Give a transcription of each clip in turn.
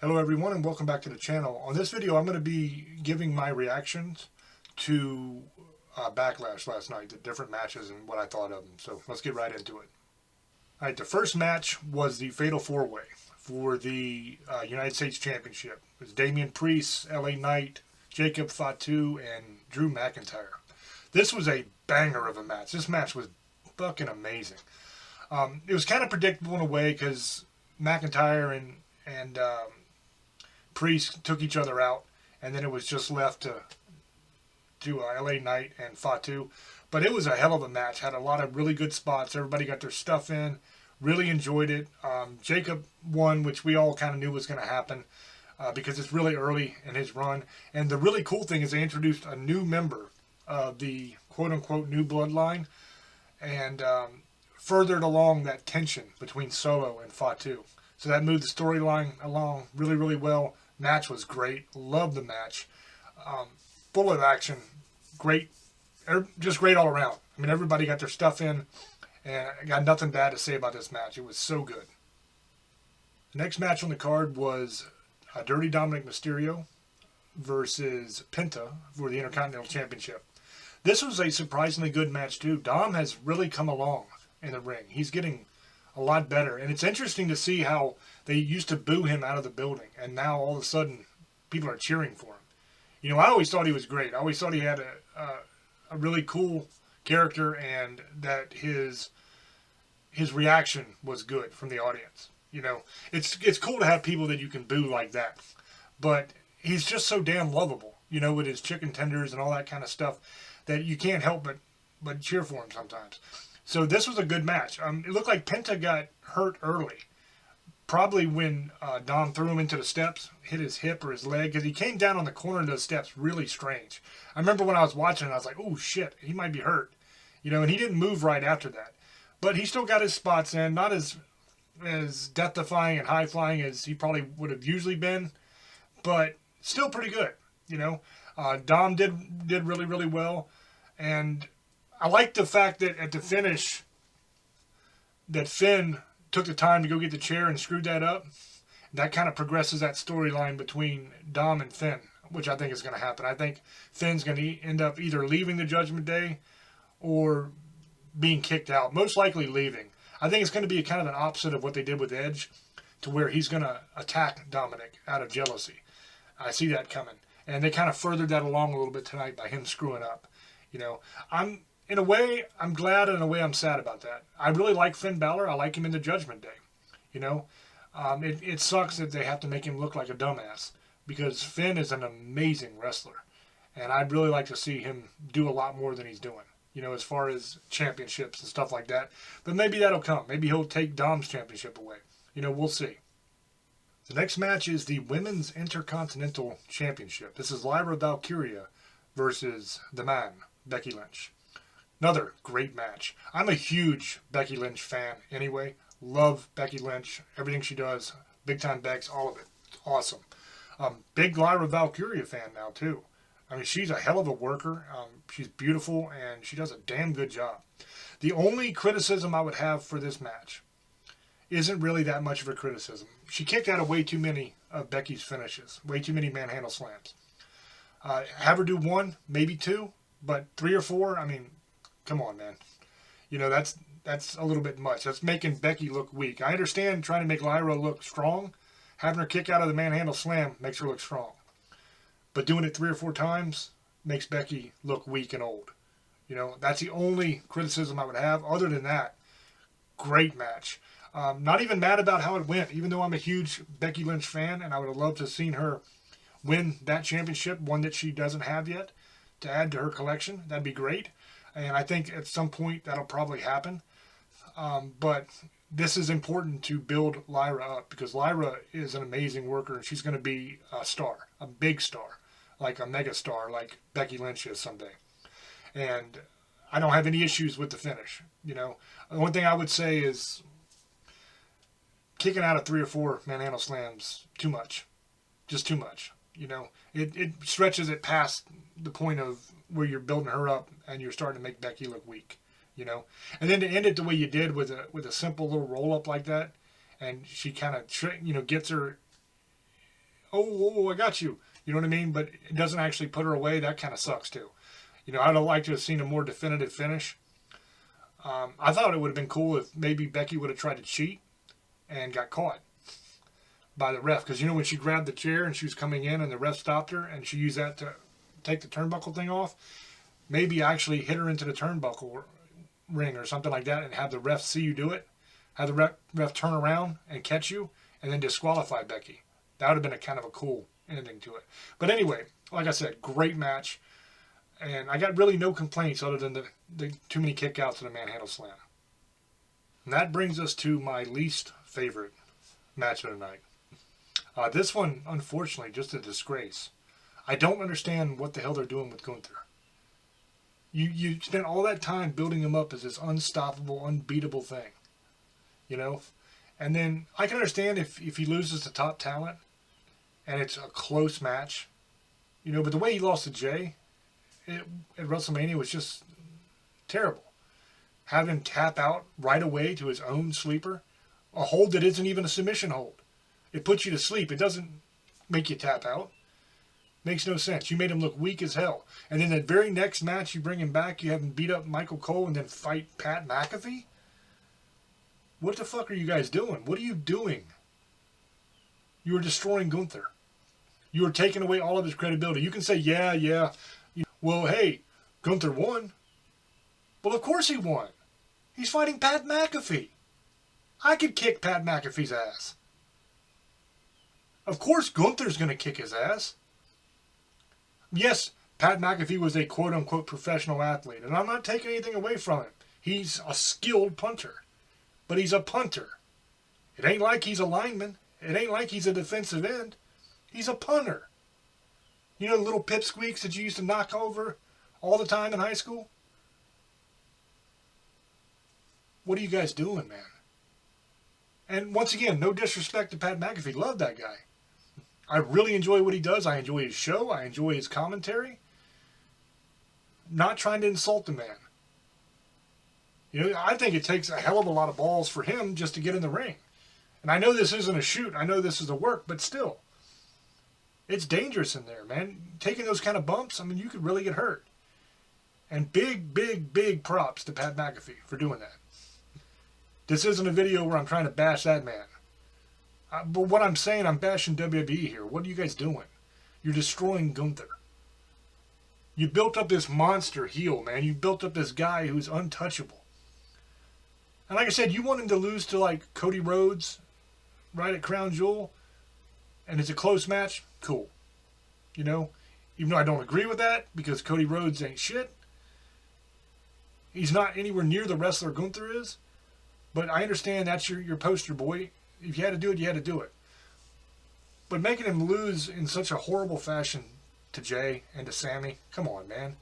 Hello everyone and welcome back to the channel. On this video I'm going to be giving my reactions to Backlash last night, the different matches and what I thought of them. So let's get right into it. Alright, the first match was the Fatal 4-Way for the United States Championship. It was Damian Priest, LA Knight, Jacob Fatu, and Drew McIntyre. This was a banger of a match. This match was fucking amazing. It was kind of predictable in a way because McIntyre and Priest took each other out, and then it was just left to LA Knight and Fatu. But it was a hell of a match. Had a lot of really good spots. Everybody got their stuff in. Really enjoyed it. Jacob won, which we all kind of knew was going to happen because it's really early in his run. And the really cool thing is they introduced a new member of the quote-unquote new bloodline and furthered along that tension between Solo and Fatu. So that moved the storyline along really, really well. Match was great. Loved the match. Full of action. Great. Just great all around. I mean, everybody got their stuff in, and I got nothing bad to say about this match. It was so good. The next match on the card was Dirty Dominic Mysterio versus Penta for the Intercontinental Championship. This was a surprisingly good match, too. Dom has really come along in the ring. He's getting a lot better. And it's interesting to see how they used to boo him out of the building, and now all of a sudden people are cheering for him. You know, I always thought he was great. I always thought he had a really cool character, and that his reaction was good from the audience. You know, it's cool to have people that you can boo like that. But he's just so damn lovable, you know, with his chicken tenders and all that kind of stuff, that you can't help but cheer for him sometimes. So this was a good match. It looked like Penta got hurt early. Probably when Dom threw him into the steps, hit his hip or his leg, because he came down on the corner of those steps really strange. I remember when I was watching it, I was like, oh shit, he might be hurt. You know, and he didn't move right after that. But he still got his spots in, not as death-defying and high-flying as he probably would have usually been, but still pretty good, you know. Dom did really, really well, and I like the fact that at the finish that Finn took the time to go get the chair and screwed that up. That kind of progresses that storyline between Dom and Finn, which I think is going to happen. I think Finn's going to end up either leaving the Judgment Day or being kicked out. Most likely leaving. I think it's going to be kind of an opposite of what they did with Edge, to where he's going to attack Dominic out of jealousy. I see that coming. And they kind of furthered that along a little bit tonight by him screwing up. You know, in a way, I'm glad, and in a way, I'm sad about that. I really like Finn Balor. I like him in the Judgment Day. You know, it sucks that they have to make him look like a dumbass, because Finn is an amazing wrestler, and I'd really like to see him do a lot more than he's doing, you know, as far as championships and stuff like that. But maybe that'll come. Maybe he'll take Dom's championship away. You know, we'll see. The next match is the Women's Intercontinental Championship. This is Lyra Valkyria versus the man, Becky Lynch. Another great match. I'm a huge Becky Lynch fan anyway. Love Becky Lynch. Everything she does. Big time Becks. All of it. It's awesome. Big Lyra Valkyria fan now too. I mean, she's a hell of a worker. She's beautiful and she does a damn good job. The only criticism I would have for this match isn't really that much of a criticism. She kicked out of way too many of Becky's finishes. Way too many manhandle slams. Have her do one, maybe two, but 3 or 4, I mean, come on, man. You know, that's a little bit much. That's making Becky look weak. I understand trying to make Lyra look strong. Having her kick out of the manhandle slam makes her look strong. But doing it 3 or 4 times makes Becky look weak and old. You know, that's the only criticism I would have. Other than that, great match. Not even mad about how it went, even though I'm a huge Becky Lynch fan, and I would have loved to have seen her win that championship, one that she doesn't have yet, to add to her collection. That'd be great. And I think at some point that'll probably happen. But this is important to build Lyra up, because Lyra is an amazing worker, and she's going to be a star, a big star, like a mega star, like Becky Lynch is someday. And I don't have any issues with the finish. You know, the one thing I would say is kicking out of 3 or 4 manhandle slams, too much. Just too much. You know, it stretches it past the point of where you're building her up and you're starting to make Becky look weak, you know. And then to end it the way you did with a simple little roll up like that, and she kind of gets her oh, I got you. You know what I mean? But it doesn't actually put her away. That kind of sucks too. You know, I'd have liked to have seen a more definitive finish. I thought it would have been cool if maybe Becky would have tried to cheat and got caught by the ref. Because, you know, when she grabbed the chair and she was coming in and the ref stopped her and she used that to take the turnbuckle thing off, maybe actually hit her into the turnbuckle ring or something like that and have the ref see you do it, have the ref turn around and catch you, and then disqualify Becky. That would have been a kind of a cool ending to it. But anyway, like I said, great match. And I got really no complaints other than the too many kickouts and a manhandle slam. And that brings us to my least favorite match of the night. This one, unfortunately, just a disgrace. I don't understand what the hell they're doing with Gunther. You spent all that time building him up as this unstoppable, unbeatable thing. You know? And then I can understand if he loses to top talent and it's a close match. You know, but the way he lost to Jay at WrestleMania was just terrible. Have him tap out right away to his own sleeper. A hold that isn't even a submission hold. It puts you to sleep. It doesn't make you tap out. Makes no sense. You made him look weak as hell. And then the very next match you bring him back, you have him beat up Michael Cole and then fight Pat McAfee? What the fuck are you guys doing? What are you doing? You are destroying Gunther. You are taking away all of his credibility. You can say, yeah. Well, hey, Gunther won. Well, of course he won. He's fighting Pat McAfee. I could kick Pat McAfee's ass. Of course Gunther's going to kick his ass. Yes, Pat McAfee was a quote-unquote professional athlete, and I'm not taking anything away from him. He's a skilled punter, but he's a punter. It ain't like he's a lineman. It ain't like he's a defensive end. He's a punter. You know the little pipsqueaks that you used to knock over all the time in high school? What are you guys doing, man? And once again, no disrespect to Pat McAfee. Love that guy. I really enjoy what he does. I enjoy his show. I enjoy his commentary. Not trying to insult the man. You know, I think it takes a hell of a lot of balls for him just to get in the ring. And I know this isn't a shoot. I know this is a work, but still. It's dangerous in there, man. Taking those kind of bumps, I mean, you could really get hurt. And big props to Pat McAfee for doing that. This isn't a video where I'm trying to bash that man. But what I'm saying, I'm bashing WWE here. What are you guys doing? You're destroying Gunther. You built up this monster heel, man. You built up this guy who's untouchable. And like I said, you want him to lose to like Cody Rhodes, right at Crown Jewel, and it's a close match? Cool. You know, even though I don't agree with that, because Cody Rhodes ain't shit. He's not anywhere near the wrestler Gunther is. But I understand that's your poster boy. If you had to do it, you had to do it. But making him lose in such a horrible fashion to Jay and to Sammy, come on, man.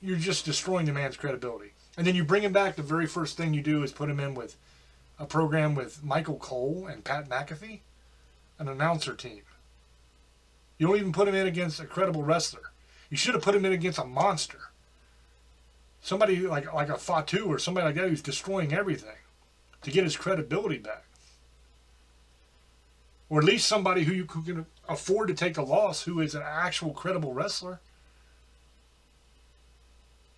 You're just destroying the man's credibility. And then you bring him back, the very first thing you do is put him in with a program with Michael Cole and Pat McAfee, an announcer team. You don't even put him in against a credible wrestler. You should have put him in against a monster. Somebody like a Fatu or somebody like that who's destroying everything to get his credibility back. Or at least somebody who can afford to take a loss, who is an actual credible wrestler.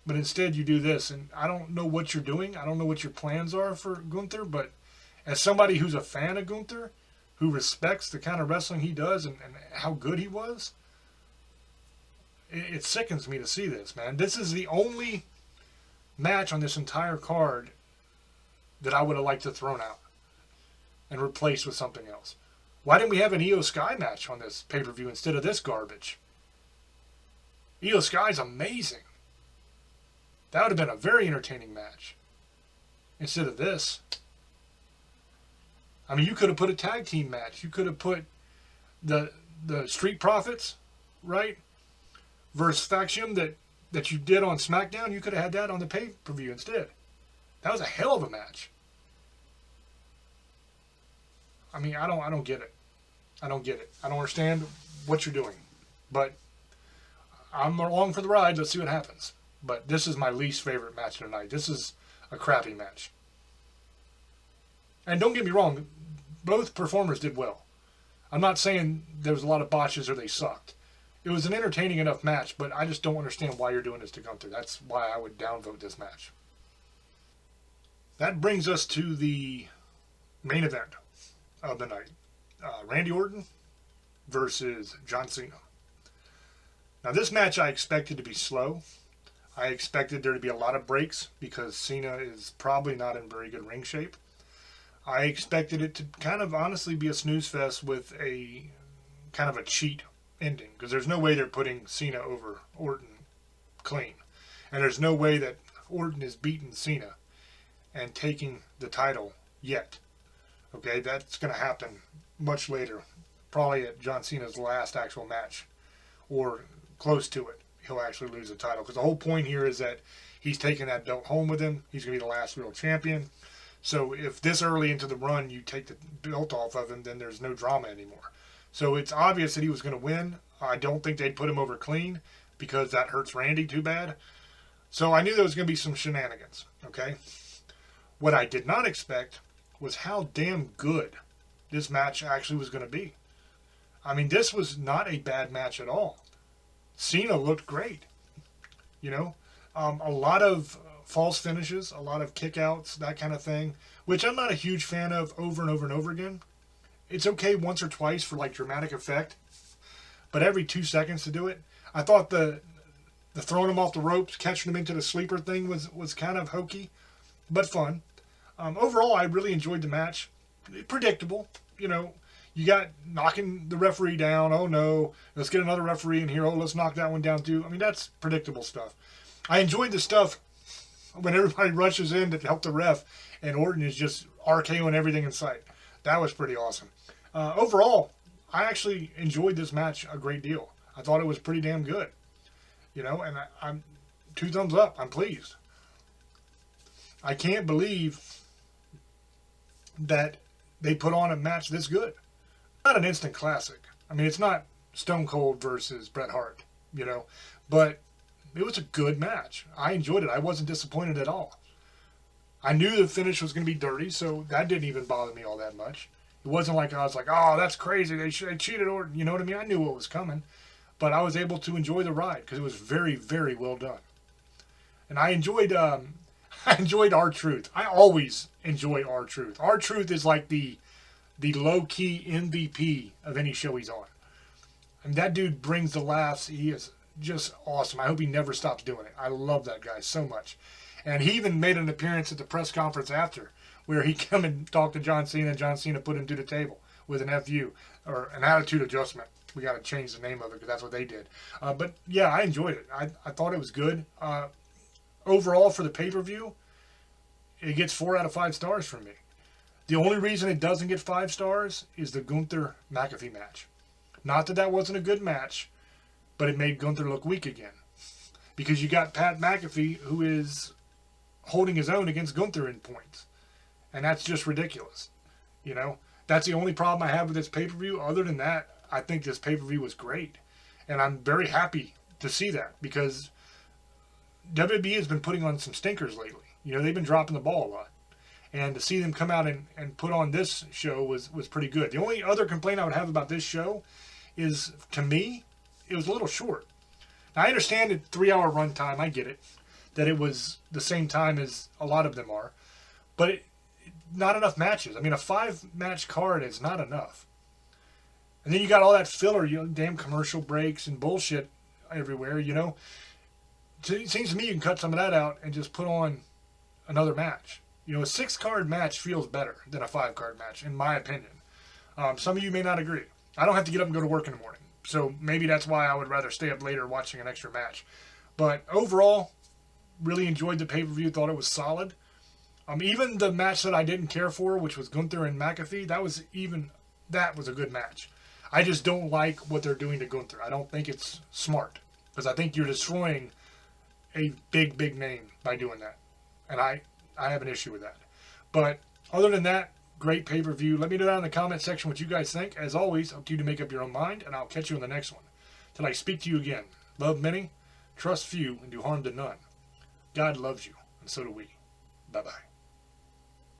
But instead you do this, and I don't know what you're doing. I don't know what your plans are for Gunther, but as somebody who's a fan of Gunther, who respects the kind of wrestling he does and how good he was, it sickens me to see this, man. This is the only match on this entire card that I would have liked to thrown out and replaced with something else. Why didn't we have an Io Sky match on this pay-per-view instead of this garbage? Io Sky's amazing. That would have been a very entertaining match instead of this. I mean, you could have put a tag team match. You could have put the Street Profits, right, versus Faction that you did on SmackDown. You could have had that on the pay-per-view instead. That was a hell of a match. I mean, I don't get it. I don't get it. I don't understand what you're doing. But I'm along for the ride. Let's see what happens. But this is my least favorite match of the night. This is a crappy match. And don't get me wrong, both performers did well. I'm not saying there was a lot of botches or they sucked. It was an entertaining enough match, but I just don't understand why you're doing this to Gunther. That's why I would downvote this match. That brings us to the main event of the night. Randy Orton versus John Cena. Now this match I expected to be slow. I expected there to be a lot of breaks because Cena is probably not in very good ring shape. I expected it to kind of honestly be a snooze fest with a kind of a cheat ending, because there's no way they're putting Cena over Orton clean. And there's no way that Orton is beating Cena and taking the title yet. Okay, that's going to happen much later, probably at John Cena's last actual match, or close to it. He'll actually lose the title, because the whole point here is that he's taking that belt home with him. He's going to be the last real champion. So if this early into the run you take the belt off of him, then there's no drama anymore. So it's obvious that he was going to win. I don't think they'd put him over clean, because that hurts Randy too bad. So I knew there was going to be some shenanigans, okay? What I did not expect was how damn good this match actually was going to be. I mean, this was not a bad match at all. Cena looked great. You know, a lot of false finishes, a lot of kickouts, that kind of thing, which I'm not a huge fan of over and over and over again. It's okay once or twice for like dramatic effect, but every 2 seconds to do it. I thought the throwing him off the ropes, catching him into the sleeper thing was kind of hokey, but fun. Overall, I really enjoyed the match. Predictable, you know. You got knocking the referee down. Oh no, let's get another referee in here. Oh, let's knock that one down too. I mean, that's predictable stuff. I enjoyed the stuff when everybody rushes in to help the ref and Orton is just RKOing everything in sight. That was pretty awesome. Overall, I actually enjoyed this match a great deal. I thought it was pretty damn good. You know, and I'm 2 thumbs up. I'm pleased. I can't believe that they put on a match this good. Not an instant classic. I mean, it's not Stone Cold versus Bret Hart, you know, but it was a good match. I enjoyed it. I wasn't disappointed at all. I knew the finish was going to be dirty, so that didn't even bother me all that much. It wasn't like I was like, oh, that's crazy. They cheated Orton. You know what I mean? I knew what was coming, but I was able to enjoy the ride because it was very, very well done. And I enjoyed R-Truth. I always enjoy R-Truth. R-Truth is like the low-key MVP of any show he's on. And that dude brings the laughs. He is just awesome. I hope he never stops doing it. I love that guy so much. And he even made an appearance at the press conference after, where he come and talked to John Cena, and John Cena put him to the table with an FU, or an attitude adjustment. We got to change the name of it because that's what they did. But yeah, I enjoyed it. I thought it was good. Overall, for the pay-per-view, it gets 4 out of 5 stars from me. The only reason it doesn't get 5 stars is the Gunther McAfee match. Not that that wasn't a good match, but it made Gunther look weak again. Because you got Pat McAfee, who is holding his own against Gunther in points. And that's just ridiculous. You know, that's the only problem I have with this pay-per-view. Other than that, I think this pay-per-view was great. And I'm very happy to see that, because WWE has been putting on some stinkers lately. You know, they've been dropping the ball a lot. And to see them come out and put on this show was pretty good. The only other complaint I would have about this show is, to me, it was a little short. Now, I understand it, 3-hour runtime, I get it, that it was the same time as a lot of them are. But not enough matches. I mean, a 5-match card is not enough. And then you got all that filler, you know, damn commercial breaks and bullshit everywhere, you know. It seems to me you can cut some of that out and just put on another match. You know, a 6-card match feels better than a 5-card match, in my opinion. Some of you may not agree. I don't have to get up and go to work in the morning. So maybe that's why I would rather stay up later watching an extra match. But overall, really enjoyed the pay-per-view. Thought it was solid. Even the match that I didn't care for, which was Gunther and McAfee, that was a good match. I just don't like what they're doing to Gunther. I don't think it's smart. Because I think you're destroying a big, big name by doing that. And I have an issue with that. But other than that, great pay-per-view. Let me know down in the comment section what you guys think. As always, up to you to make up your own mind, and I'll catch you in the next one. Till I speak to you again, love many, trust few, and do harm to none. God loves you, and so do we. Bye-bye.